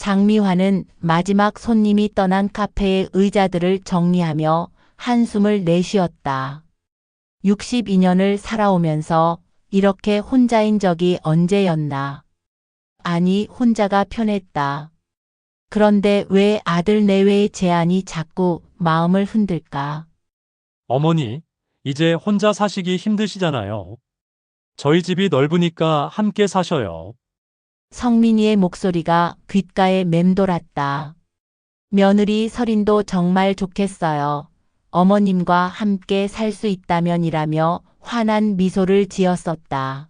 장미화는 마지막 손님이 떠난 카페의 의자들을 정리하며 한숨을 내쉬었다. 62년을 살아오면서 이렇게 혼자인 적이 언제였나. 아니, 혼자가 편했다. 그런데 왜 아들 내외의 제안이 자꾸 마음을 흔들까? 어머니, 이제 혼자 사시기 힘드시잖아요. 저희 집이 넓으니까 함께 사셔요. 성민이의 목소리가 귓가에 맴돌았다. 며느리 설인도 정말 좋겠어요. 어머님과 함께 살 수 있다면이라며 환한 미소를 지었었다.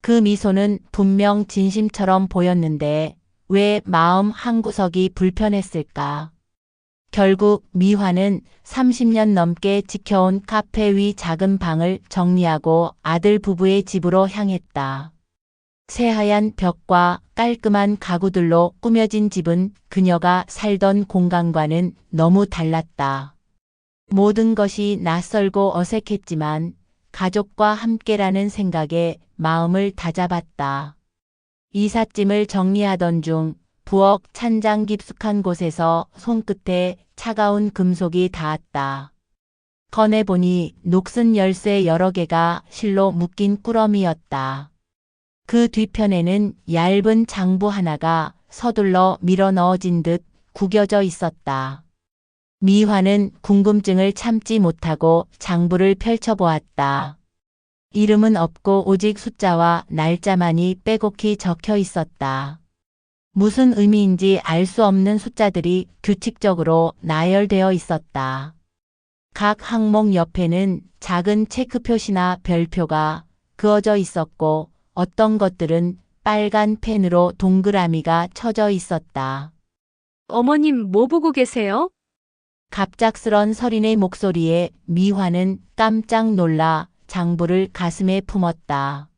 그 미소는 분명 진심처럼 보였는데 왜 마음 한구석이 불편했을까? 결국 미화는 30년 넘게 지켜온 카페 위 작은 방을 정리하고 아들 부부의 집으로 향했다. 새하얀 벽과 깔끔한 가구들로 꾸며진 집은 그녀가 살던 공간과는 너무 달랐다. 모든 것이 낯설고 어색했지만 가족과 함께라는 생각에 마음을 다잡았다. 이삿짐을 정리하던 중 부엌 찬장 깊숙한 곳에서 손끝에 차가운 금속이 닿았다. 꺼내보니 녹슨 열쇠 여러 개가 실로 묶인 꾸러미였다. 그 뒤편에는 얇은 장부 하나가 서둘러 밀어 넣어진 듯 구겨져 있었다. 미화는 궁금증을 참지 못하고 장부를 펼쳐보았다. 이름은 없고 오직 숫자와 날짜만이 빼곡히 적혀 있었다. 무슨 의미인지 알 수 없는 숫자들이 규칙적으로 나열되어 있었다. 각 항목 옆에는 작은 체크 표시나 별표가 그어져 있었고 어떤 것들은 빨간 펜으로 동그라미가 쳐져 있었다. 어머님, 뭐 보고 계세요? 갑작스런 설인의 목소리에 미화는 깜짝 놀라 장부를 가슴에 품었다.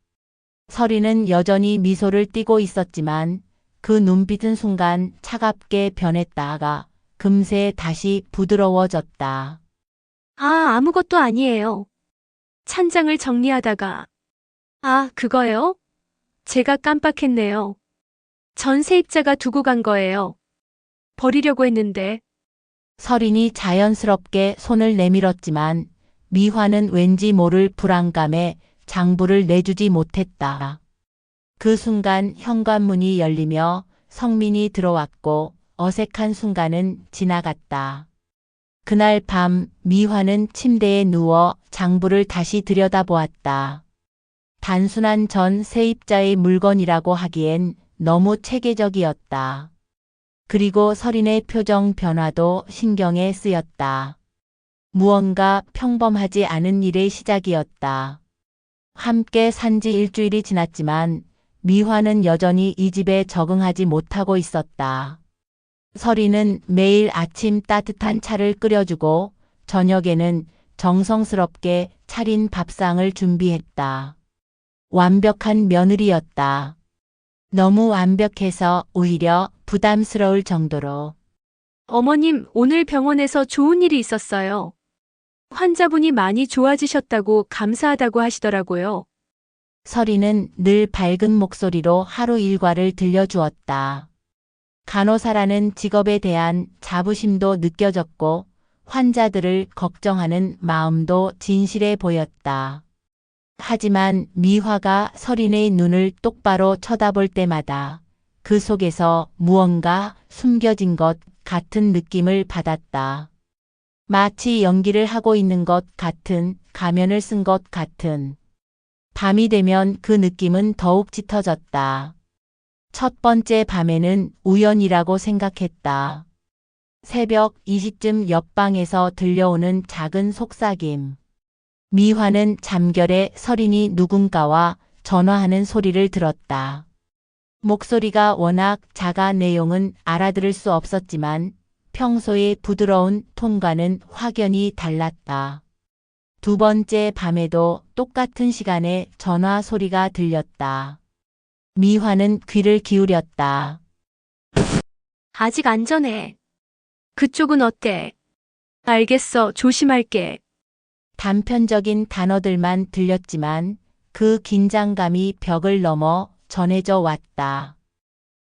설인은 여전히 미소를 띠고 있었지만 그 눈빛은 순간 차갑게 변했다가 금세 다시 부드러워졌다. 아, 아무것도 아니에요. 찬장을 정리하다가. 아, 그거요? 제가 깜빡했네요. 전 세입자가 두고 간 거예요. 버리려고 했는데. 설인이 자연스럽게 손을 내밀었지만 미화는 왠지 모를 불안감에 장부를 내주지 못했다. 그 순간 현관문이 열리며 성민이 들어왔고 어색한 순간은 지나갔다. 그날 밤 미화는 침대에 누워 장부를 다시 들여다보았다. 단순한 전 세입자의 물건이라고 하기엔 너무 체계적이었다. 그리고 설인의 표정 변화도 신경에 쓰였다. 무언가 평범하지 않은 일의 시작이었다. 함께 산 지 일주일이 지났지만 미화는 여전히 이 집에 적응하지 못하고 있었다. 설이는 매일 아침 따뜻한 차를 끓여주고 저녁에는 정성스럽게 차린 밥상을 준비했다. 완벽한 며느리였다. 너무 완벽해서 오히려 부담스러울 정도로. 어머님, 오늘 병원에서 좋은 일이 있었어요. 환자분이 많이 좋아지셨다고 감사하다고 하시더라고요. 설이는 늘 밝은 목소리로 하루 일과를 들려주었다. 간호사라는 직업에 대한 자부심도 느껴졌고 환자들을 걱정하는 마음도 진실해 보였다. 하지만 미화가 설인의 눈을 똑바로 쳐다볼 때마다 그 속에서 무언가 숨겨진 것 같은 느낌을 받았다. 마치 연기를 하고 있는 것 같은, 가면을 쓴 것 같은. 밤이 되면 그 느낌은 더욱 짙어졌다. 첫 번째 밤에는 우연이라고 생각했다. 새벽 2시쯤 옆방에서 들려오는 작은 속삭임. 미화는 잠결에 설인이 누군가와 전화하는 소리를 들었다. 목소리가 워낙 작아 내용은 알아들을 수 없었지만 평소의 부드러운 톤과는 확연히 달랐다. 두 번째 밤에도 똑같은 시간에 전화 소리가 들렸다. 미화는 귀를 기울였다. 아직 안전해. 그쪽은 어때? 알겠어, 조심할게. 단편적인 단어들만 들렸지만 그 긴장감이 벽을 넘어 전해져 왔다.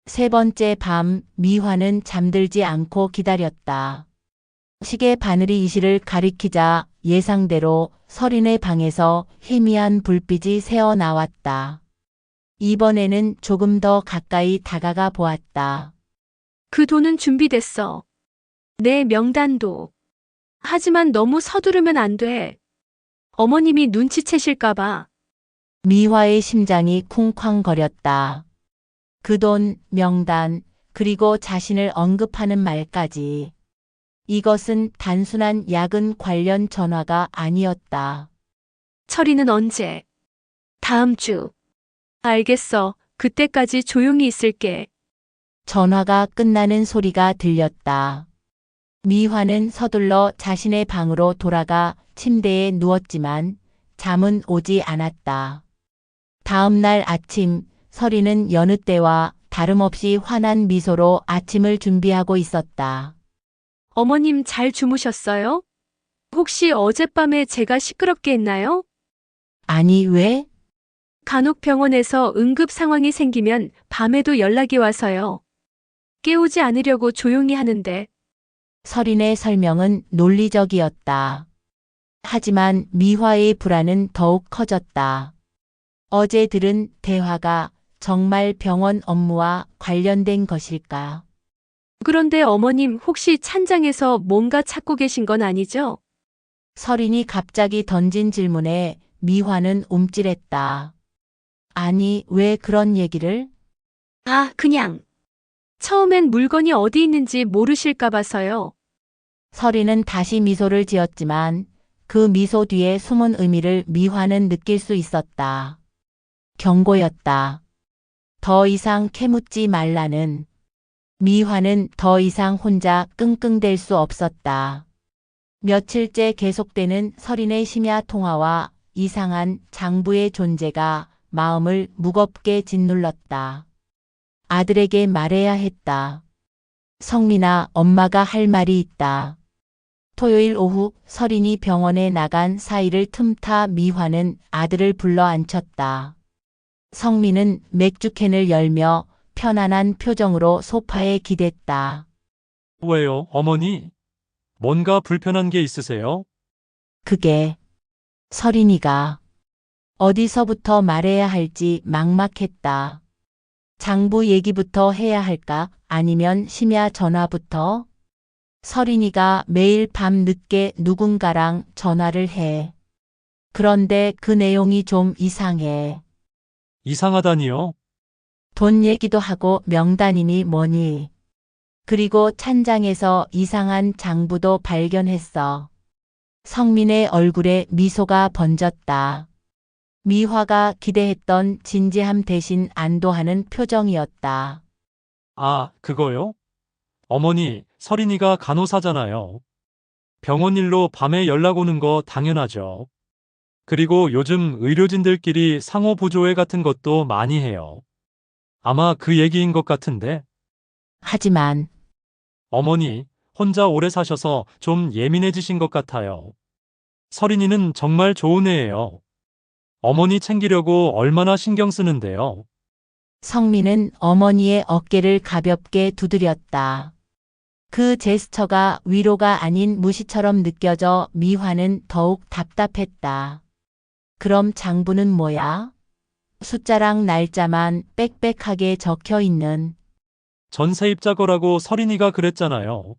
세 번째 밤, 미화는 잠들지 않고 기다렸다. 시계 바늘이 이실을 가리키자 예상대로 서린의 방에서 희미한 불빛이 새어 나왔다. 이번에는 조금 더 가까이 다가가 보았다. 그 돈은 준비됐어. 내 명단도. 하지만 너무 서두르면 안 돼. 어머님이 눈치채실까봐. 미화의 심장이 쿵쾅거렸다. 그 돈, 명단, 그리고 자신을 언급하는 말까지. 이것은 단순한 야근 관련 전화가 아니었다. 처리는 언제? 다음 주. 알겠어. 그때까지 조용히 있을게. 전화가 끝나는 소리가 들렸다. 미화는 서둘러 자신의 방으로 돌아가 침대에 누웠지만 잠은 오지 않았다. 다음 날 아침, 서린은 여느 때와 다름없이 환한 미소로 아침을 준비하고 있었다. 어머님 잘 주무셨어요? 혹시 어젯밤에 제가 시끄럽게 했나요? 아니, 왜? 간혹 병원에서 응급 상황이 생기면 밤에도 연락이 와서요. 깨우지 않으려고 조용히 하는데. 서린의 설명은 논리적이었다. 하지만 미화의 불안은 더욱 커졌다. 어제 들은 대화가 정말 병원 업무와 관련된 것일까? 그런데 어머님 혹시 찬장에서 뭔가 찾고 계신 건 아니죠? 서린이 갑자기 던진 질문에 미화는 움찔했다. 아니, 왜 그런 얘기를? 아, 그냥. 처음엔 물건이 어디 있는지 모르실까 봐서요. 서린은 다시 미소를 지었지만 그 미소 뒤에 숨은 의미를 미화는 느낄 수 있었다. 경고였다. 더 이상 캐묻지 말라는. 미화는 더 이상 혼자 끙끙댈 수 없었다. 며칠째 계속되는 서린의 심야 통화와 이상한 장부의 존재가 마음을 무겁게 짓눌렀다. 아들에게 말해야 했다. 성민아, 엄마가 할 말이 있다. 토요일 오후 서린이 병원에 나간 사이를 틈타 미화는 아들을 불러 앉혔다. 성민은 맥주캔을 열며 편안한 표정으로 소파에 기댔다. 왜요, 어머니? 뭔가 불편한 게 있으세요? 그게 서린이가 어디서부터 말해야 할지 막막했다. 장부 얘기부터 해야 할까? 아니면 심야 전화부터? 서린이가 매일 밤 늦게 누군가랑 전화를 해. 그런데 그 내용이 좀 이상해. 이상하다니요? 돈 얘기도 하고 명단이니 뭐니. 그리고 찬장에서 이상한 장부도 발견했어. 성민의 얼굴에 미소가 번졌다. 미화가 기대했던 진지함 대신 안도하는 표정이었다. 아, 그거요? 어머니, 서린이가 간호사잖아요. 병원 일로 밤에 연락 오는 거 당연하죠. 그리고 요즘 의료진들끼리 상호보조회 같은 것도 많이 해요. 아마 그 얘기인 것 같은데, 하지만 어머니, 혼자 오래 사셔서 좀 예민해지신 것 같아요. 서린이는 정말 좋은 애예요. 어머니 챙기려고 얼마나 신경 쓰는데요. 성민은 어머니의 어깨를 가볍게 두드렸다. 그 제스처가 위로가 아닌 무시처럼 느껴져 미화는 더욱 답답했다. 그럼 장부는 뭐야? 숫자랑 날짜만 빽빽하게 적혀 있는. 전세입자 거라고 서린이가 그랬잖아요.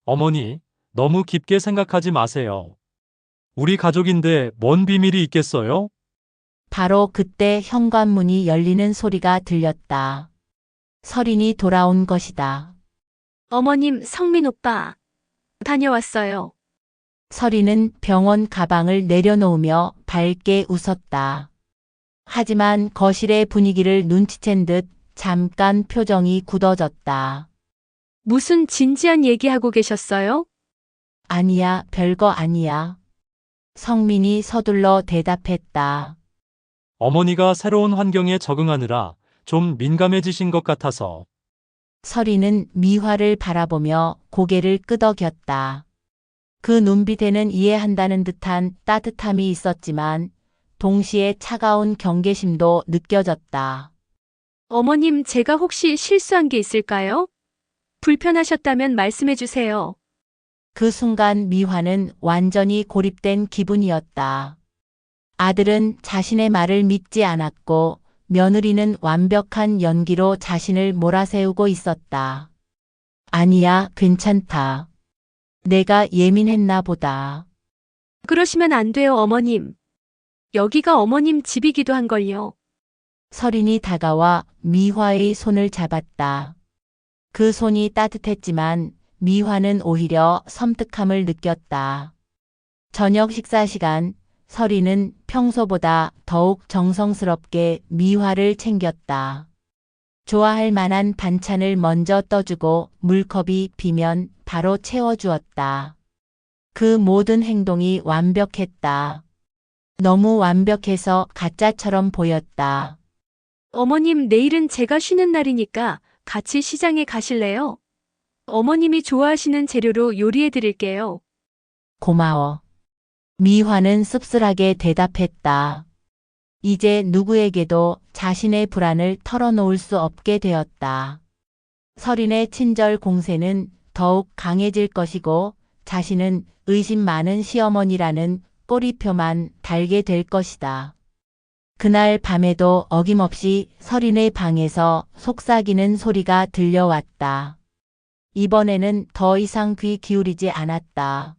어머니, 너무 깊게 생각하지 마세요. 우리 가족인데 뭔 비밀이 있겠어요? 바로 그때 현관문이 열리는 소리가 들렸다. 서린이 돌아온 것이다. 어머님, 성민 오빠. 다녀왔어요. 서린은 병원 가방을 내려놓으며 밝게 웃었다. 하지만 거실의 분위기를 눈치챈 듯 잠깐 표정이 굳어졌다. 무슨 진지한 얘기하고 계셨어요? 아니야, 별거 아니야. 성민이 서둘러 대답했다. 어머니가 새로운 환경에 적응하느라 좀 민감해지신 것 같아서. 서린은 미화를 바라보며 고개를 끄덕였다. 그 눈빛에는 이해한다는 듯한 따뜻함이 있었지만 동시에 차가운 경계심도 느껴졌다. 어머님, 제가 혹시 실수한 게 있을까요? 불편하셨다면 말씀해 주세요. 그 순간 미화는 완전히 고립된 기분이었다. 아들은 자신의 말을 믿지 않았고 며느리는 완벽한 연기로 자신을 몰아세우고 있었다. 아니야, 괜찮다. 내가 예민했나 보다. 그러시면 안 돼요, 어머님. 여기가 어머님 집이기도 한걸요. 설인이 다가와 미화의 손을 잡았다. 그 손이 따뜻했지만 미화는 오히려 섬뜩함을 느꼈다. 저녁 식사 시간, 설인은 평소보다 더욱 정성스럽게 미화를 챙겼다. 좋아할 만한 반찬을 먼저 떠주고 물컵이 비면 바로 채워주었다. 그 모든 행동이 완벽했다. 너무 완벽해서 가짜처럼 보였다. 어머님, 내일은 제가 쉬는 날이니까 같이 시장에 가실래요? 어머님이 좋아하시는 재료로 요리해 드릴게요. 고마워. 미화는 씁쓸하게 대답했다. 이제 누구에게도 자신의 불안을 털어놓을 수 없게 되었다. 설인의 친절 공세는 더욱 강해질 것이고 자신은 의심 많은 시어머니라는 꼬리표만 달게 될 것이다. 그날 밤에도 어김없이 설인의 방에서 속삭이는 소리가 들려왔다. 이번에는 더 이상 귀 기울이지 않았다.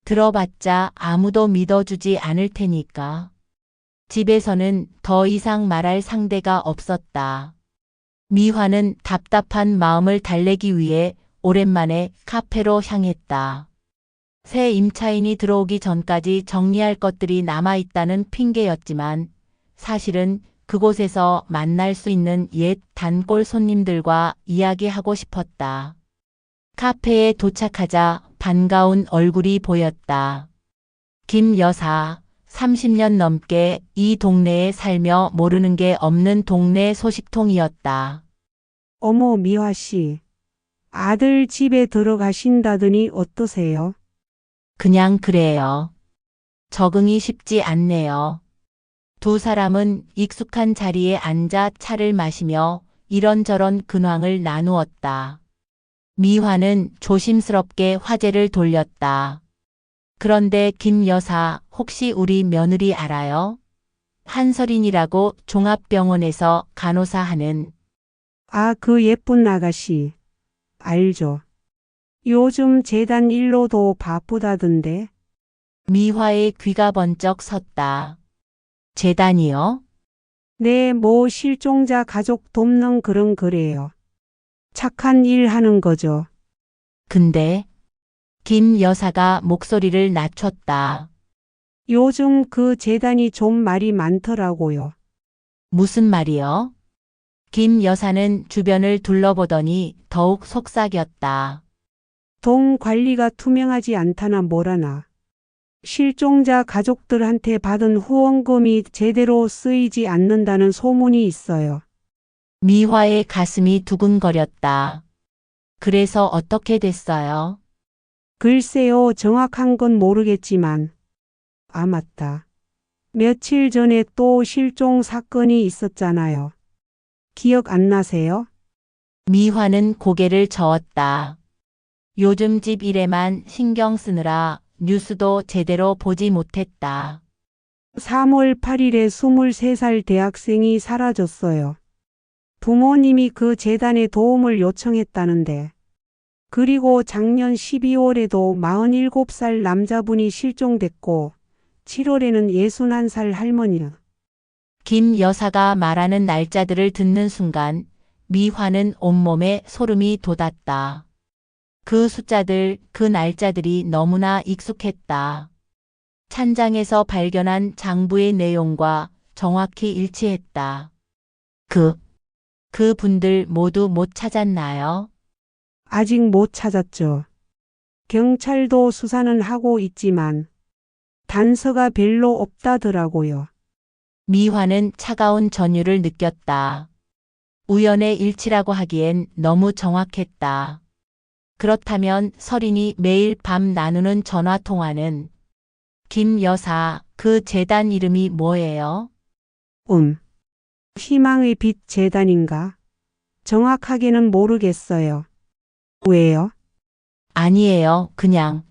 들어봤자 아무도 믿어주지 않을 테니까. 집에서는 더 이상 말할 상대가 없었다. 미화는 답답한 마음을 달래기 위해 오랜만에 카페로 향했다. 새 임차인이 들어오기 전까지 정리할 것들이 남아있다는 핑계였지만 사실은 그곳에서 만날 수 있는 옛 단골 손님들과 이야기하고 싶었다. 카페에 도착하자 반가운 얼굴이 보였다. 김 여사, 30년 넘게 이 동네에 살며 모르는 게 없는 동네 소식통이었다. 어머, 미화 씨. 아들 집에 들어가신다더니 어떠세요? 그냥 그래요. 적응이 쉽지 않네요. 두 사람은 익숙한 자리에 앉아 차를 마시며 이런저런 근황을 나누었다. 미화는 조심스럽게 화제를 돌렸다. 그런데 김 여사, 혹시 우리 며느리 알아요? 한설인이라고 종합병원에서 간호사 하는. 아, 그 예쁜 아가씨. 알죠. 요즘 재단 일로도 바쁘다던데. 미화의 귀가 번쩍 섰다. 재단이요? 네, 뭐 실종자 가족 돕는 그런 거래요. 착한 일 하는 거죠. 근데 김 여사가 목소리를 낮췄다. 요즘 그 재단이 좀 말이 많더라고요. 무슨 말이요? 김 여사는 주변을 둘러보더니 더욱 속삭였다. 돈 관리가 투명하지 않다나 뭐라나. 실종자 가족들한테 받은 후원금이 제대로 쓰이지 않는다는 소문이 있어요. 미화의 가슴이 두근거렸다. 그래서 어떻게 됐어요? 글쎄요, 정확한 건 모르겠지만. 아, 맞다. 며칠 전에 또 실종 사건이 있었잖아요. 기억 안 나세요? 미화는 고개를 저었다. 요즘 집 일에만 신경 쓰느라 뉴스도 제대로 보지 못했다. 3월 8일에 23살 대학생이 사라졌어요. 부모님이 그 재단에 도움을 요청했다는데. 그리고 작년 12월에도 47살 남자분이 실종됐고 7월에는 61살 할머니. 김 여사가 말하는 날짜들을 듣는 순간 미화는 온몸에 소름이 돋았다. 그 숫자들, 그 날짜들이 너무나 익숙했다. 찬장에서 발견한 장부의 내용과 정확히 일치했다. 그 분들 모두 못 찾았나요? 아직 못 찾았죠. 경찰도 수사는 하고 있지만 단서가 별로 없다더라고요. 미화는 차가운 전율을 느꼈다. 우연의 일치라고 하기엔 너무 정확했다. 그렇다면 설인이 매일 밤 나누는 전화통화는 김 여사, 그 재단 이름이 뭐예요? 희망의 빛 재단인가? 정확하게는 모르겠어요. 왜요? 아니에요, 그냥.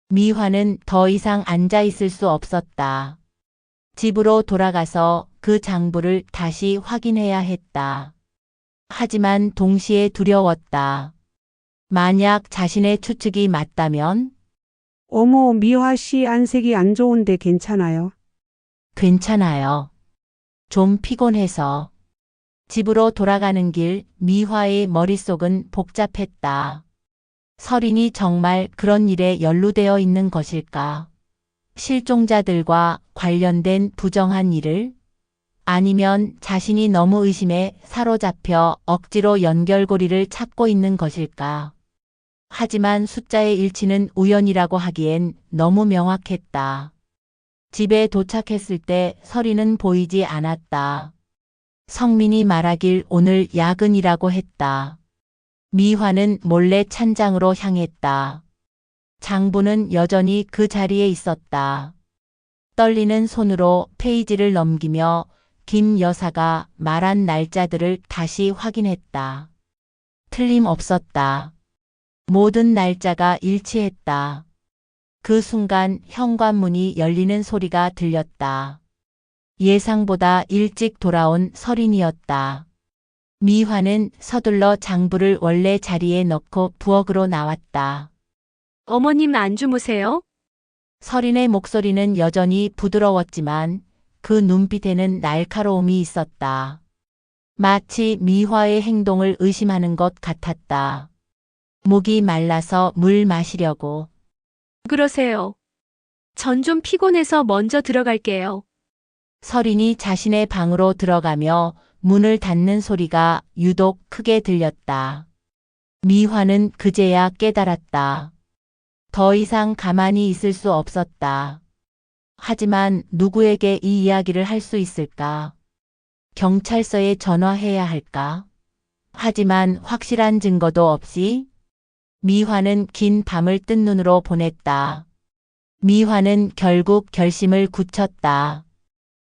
미화는 더 이상 앉아 있을 수 없었다. 집으로 돌아가서 그 장부를 다시 확인해야 했다. 하지만 동시에 두려웠다. 만약 자신의 추측이 맞다면? 어머, 미화 씨 안색이 안 좋은데 괜찮아요? 괜찮아요. 좀 피곤해서. 집으로 돌아가는 길 미화의 머릿속은 복잡했다. 설인이 정말 그런 일에 연루되어 있는 것일까? 실종자들과 관련된 부정한 일을? 아니면 자신이 너무 의심에 사로잡혀 억지로 연결고리를 찾고 있는 것일까? 하지만 숫자의 일치는 우연이라고 하기엔 너무 명확했다. 집에 도착했을 때 설이는 보이지 않았다. 성민이 말하길 오늘 야근이라고 했다. 미화는 몰래 찬장으로 향했다. 장부는 여전히 그 자리에 있었다. 떨리는 손으로 페이지를 넘기며 김 여사가 말한 날짜들을 다시 확인했다. 틀림없었다. 모든 날짜가 일치했다. 그 순간 현관문이 열리는 소리가 들렸다. 예상보다 일찍 돌아온 설인이었다. 미화는 서둘러 장부를 원래 자리에 넣고 부엌으로 나왔다. 어머님 안 주무세요? 설인의 목소리는 여전히 부드러웠지만 그 눈빛에는 날카로움이 있었다. 마치 미화의 행동을 의심하는 것 같았다. 목이 말라서 물 마시려고. 그러세요. 전 좀 피곤해서 먼저 들어갈게요. 설인이 자신의 방으로 들어가며 문을 닫는 소리가 유독 크게 들렸다. 미화는 그제야 깨달았다. 더 이상 가만히 있을 수 없었다. 하지만 누구에게 이 이야기를 할 수 있을까? 경찰서에 전화해야 할까? 하지만 확실한 증거도 없이 미화는 긴 밤을 뜬 눈으로 보냈다. 미화는 결국 결심을 굳혔다.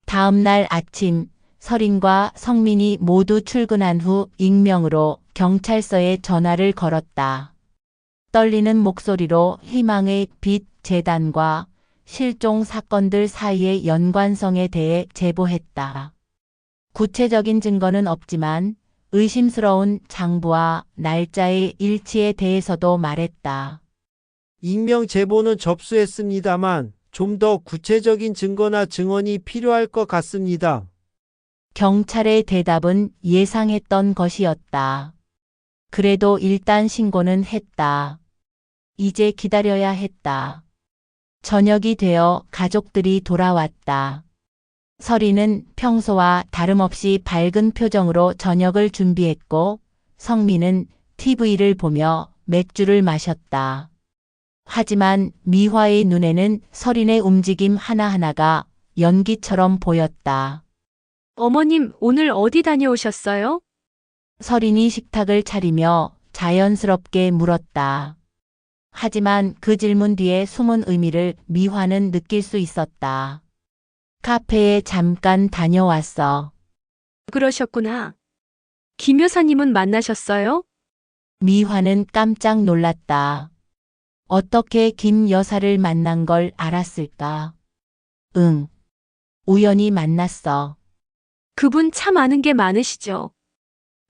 다음 날 아침 설인과 성민이 모두 출근한 후 익명으로 경찰서에 전화를 걸었다. 떨리는 목소리로 희망의 빛 재단과 실종 사건들 사이의 연관성에 대해 제보했다. 구체적인 증거는 없지만 의심스러운 장부와 날짜의 일치에 대해서도 말했다. 익명 제보는 접수했습니다만 좀 더 구체적인 증거나 증언이 필요할 것 같습니다. 경찰의 대답은 예상했던 것이었다. 그래도 일단 신고는 했다. 이제 기다려야 했다. 저녁이 되어 가족들이 돌아왔다. 설이는 평소와 다름없이 밝은 표정으로 저녁을 준비했고 성민은 TV를 보며 맥주를 마셨다. 하지만 미화의 눈에는 설인의 움직임 하나하나가 연기처럼 보였다. 어머님 오늘 어디 다녀오셨어요? 설인이 식탁을 차리며 자연스럽게 물었다. 하지만 그 질문 뒤에 숨은 의미를 미화는 느낄 수 있었다. 카페에 잠깐 다녀왔어. 그러셨구나. 김 여사님은 만나셨어요? 미화는 깜짝 놀랐다. 어떻게 김 여사를 만난 걸 알았을까? 응. 우연히 만났어. 그분 참 아는 게 많으시죠.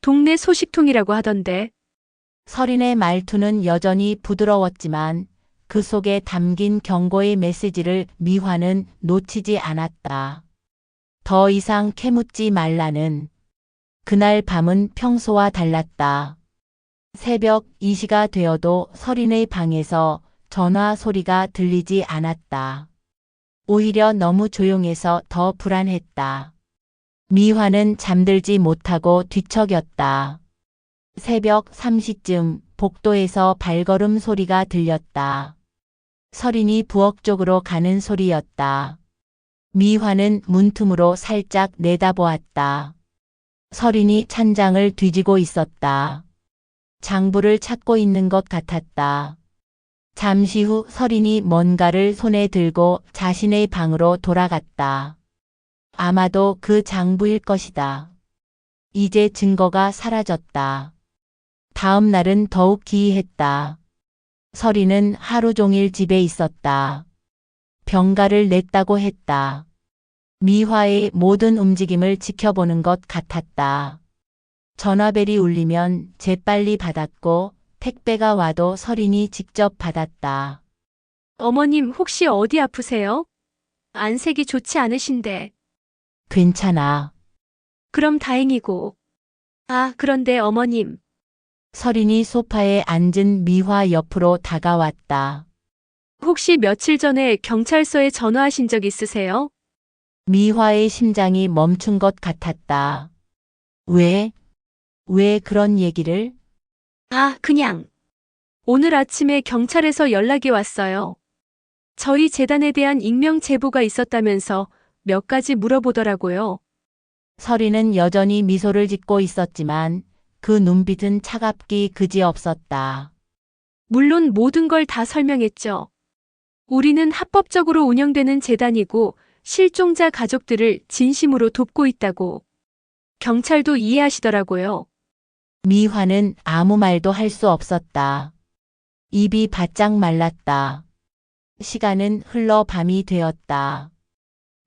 동네 소식통이라고 하던데. 설인의 말투는 여전히 부드러웠지만 그 속에 담긴 경고의 메시지를 미화는 놓치지 않았다. 더 이상 캐묻지 말라는. 그날 밤은 평소와 달랐다. 새벽 2시가 되어도 설인의 방에서 전화 소리가 들리지 않았다. 오히려 너무 조용해서 더 불안했다. 미화는 잠들지 못하고 뒤척였다. 새벽 3시쯤 복도에서 발걸음 소리가 들렸다. 설인이 부엌 쪽으로 가는 소리였다. 미화는 문틈으로 살짝 내다보았다. 설인이 찬장을 뒤지고 있었다. 장부를 찾고 있는 것 같았다. 잠시 후 설인이 뭔가를 손에 들고 자신의 방으로 돌아갔다. 아마도 그 장부일 것이다. 이제 증거가 사라졌다. 다음 날은 더욱 기이했다. 서린은 하루 종일 집에 있었다. 병가를 냈다고 했다. 미화의 모든 움직임을 지켜보는 것 같았다. 전화벨이 울리면 재빨리 받았고 택배가 와도 서린이 직접 받았다. 어머님 혹시 어디 아프세요? 안색이 좋지 않으신데. 괜찮아. 그럼 다행이고. 아, 그런데 어머님. 서린이 소파에 앉은 미화 옆으로 다가왔다. 혹시 며칠 전에 경찰서에 전화하신 적 있으세요? 미화의 심장이 멈춘 것 같았다. 왜? 왜 그런 얘기를? 아, 그냥. 오늘 아침에 경찰에서 연락이 왔어요. 저희 재단에 대한 익명 제보가 있었다면서 몇 가지 물어보더라고요. 서린은 여전히 미소를 짓고 있었지만 그 눈빛은 차갑기 그지없었다. 물론 모든 걸 다 설명했죠. 우리는 합법적으로 운영되는 재단이고 실종자 가족들을 진심으로 돕고 있다고. 경찰도 이해하시더라고요. 미화는 아무 말도 할 수 없었다. 입이 바짝 말랐다. 시간은 흘러 밤이 되었다.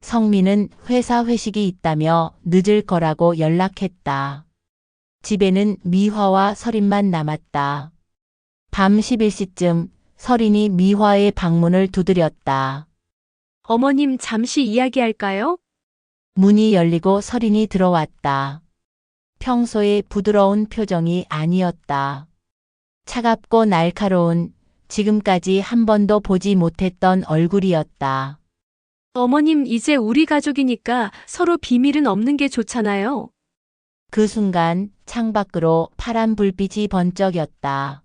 성민은 회사 회식이 있다며 늦을 거라고 연락했다. 집에는 미화와 서린만 남았다. 밤 11시쯤 서린이 미화의 방문을 두드렸다. 어머님 잠시 이야기할까요? 문이 열리고 서린이 들어왔다. 평소의 부드러운 표정이 아니었다. 차갑고 날카로운 지금까지 한 번도 보지 못했던 얼굴이었다. 어머님 이제 우리 가족이니까 서로 비밀은 없는 게 좋잖아요. 그 순간 창밖으로 파란 불빛이 번쩍였다.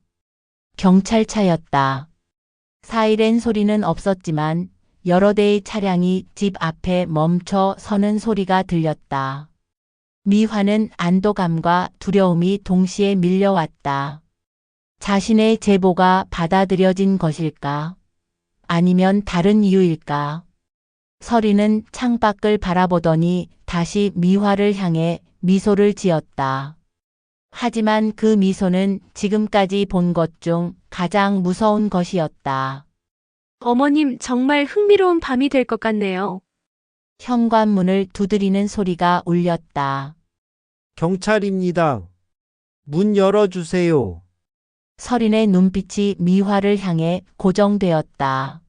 경찰차였다. 사이렌 소리는 없었지만 여러 대의 차량이 집 앞에 멈춰 서는 소리가 들렸다. 미화는 안도감과 두려움이 동시에 밀려왔다. 자신의 제보가 받아들여진 것일까? 아니면 다른 이유일까? 서린은 창밖을 바라보더니 다시 미화를 향해 미소를 지었다. 하지만 그 미소는 지금까지 본 것 중 가장 무서운 것이었다. 어머님 정말 흥미로운 밤이 될 것 같네요. 현관문을 두드리는 소리가 울렸다. 경찰입니다. 문 열어주세요. 서린의 눈빛이 미화를 향해 고정되었다.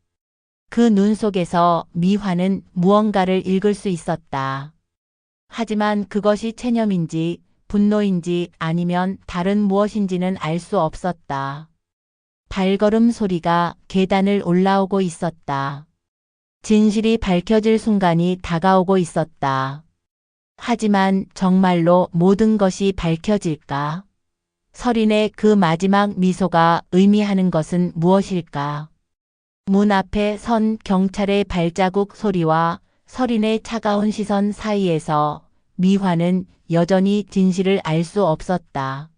그 눈 속에서 미화는 무언가를 읽을 수 있었다. 하지만 그것이 체념인지 분노인지 아니면 다른 무엇인지는 알 수 없었다. 발걸음 소리가 계단을 올라오고 있었다. 진실이 밝혀질 순간이 다가오고 있었다. 하지만 정말로 모든 것이 밝혀질까? 서린의 그 마지막 미소가 의미하는 것은 무엇일까? 문 앞에 선 경찰의 발자국 소리와 서린의 차가운 시선 사이에서 미화는 여전히 진실을 알 수 없었다.